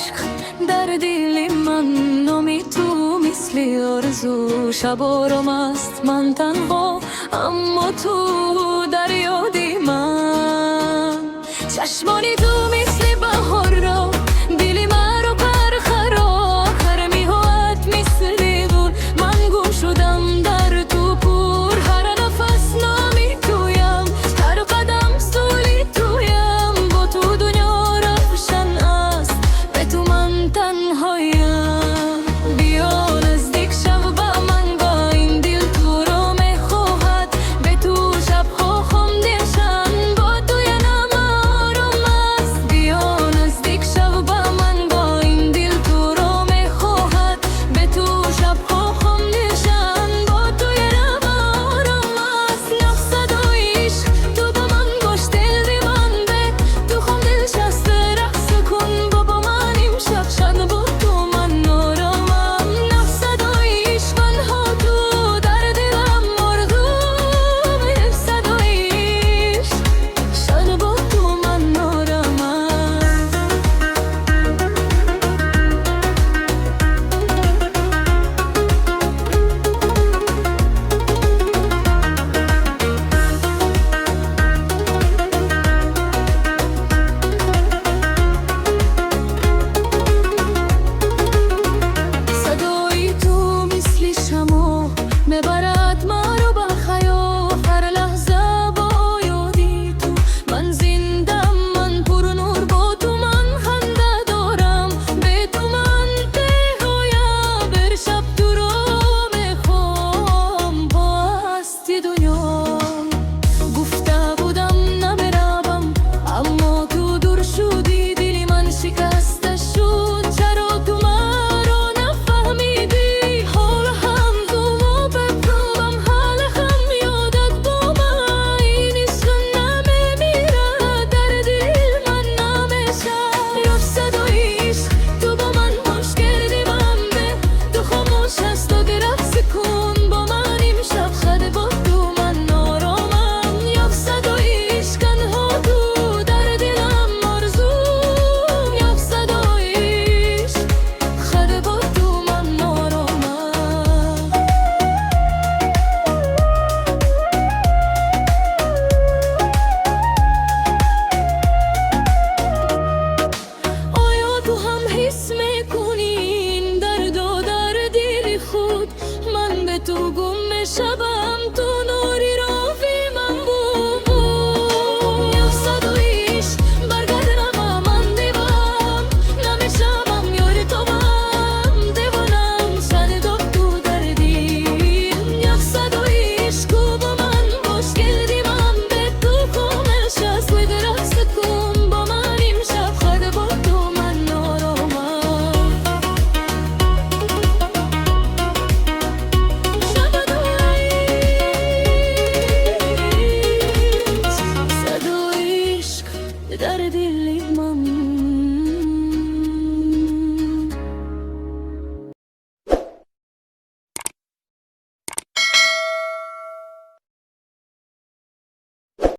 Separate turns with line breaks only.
عشق در دل من نامی تو مثل آرزو شب آرام است من تنها اما تو در یاد من چشمانی تو مثل بهار را دل من رو پرخرا آخر میهات مثل گل من گم شدم در تو پر هر نفس نامی تویم هر قدم سولی تویم با تو دنیا روشن است به تو من تنهایم بیا نزدیک شو با من با این دل تو رو میخواهد به تو شبها خمدشن با تو یه نم آرام است بیا نزدیک شو با من با این دل تو رو میخواهد به تو شبها خمدشن با تو یه نم آرام است نفسد و عشق تو با من باش دل دیوان به تو خمدل شست رقص کن بابا من امشب شد با تو من آرامم نفسد و عشق تنها تو در دلم مردم نفسد و عشق شد با تو من آرامم صدای تو مثل شمع میبرد ما رو به خیال هر لحظه با یادی تو من زندم من پر نور با تو من خنده دارم به تو من تهایم بر شب تو رو میخوام با هستی دنیا گفته بودم نمیروم اما تو دور شدی دل من شکسته شد چرا تو من رو نفهمیدی حال هم تو بپروم حال هم یادت با من این عشق نمیمیره در دل من نمیشه رفسد و عشق تو با من باش کردی من به تو خاموش هست و گرفت کن با من امشب خد با تو من آرامم یفسد و عشق تنها تو در دلم آرزوم یفسد و عشق خد با تو من آرامم آیا تو هم حس میکنی این درد و در دل خود من به تو گم میشم تو نوری رو فی من بود یفسد و عشق برگردم من دیوام نمیشم یار توام دیوانم شد و تو در دل یفسد و عشق با من باش کردی من به تو کامل شست و درست کن با من امشب خد با تو من آرامم شد و عشق در دل من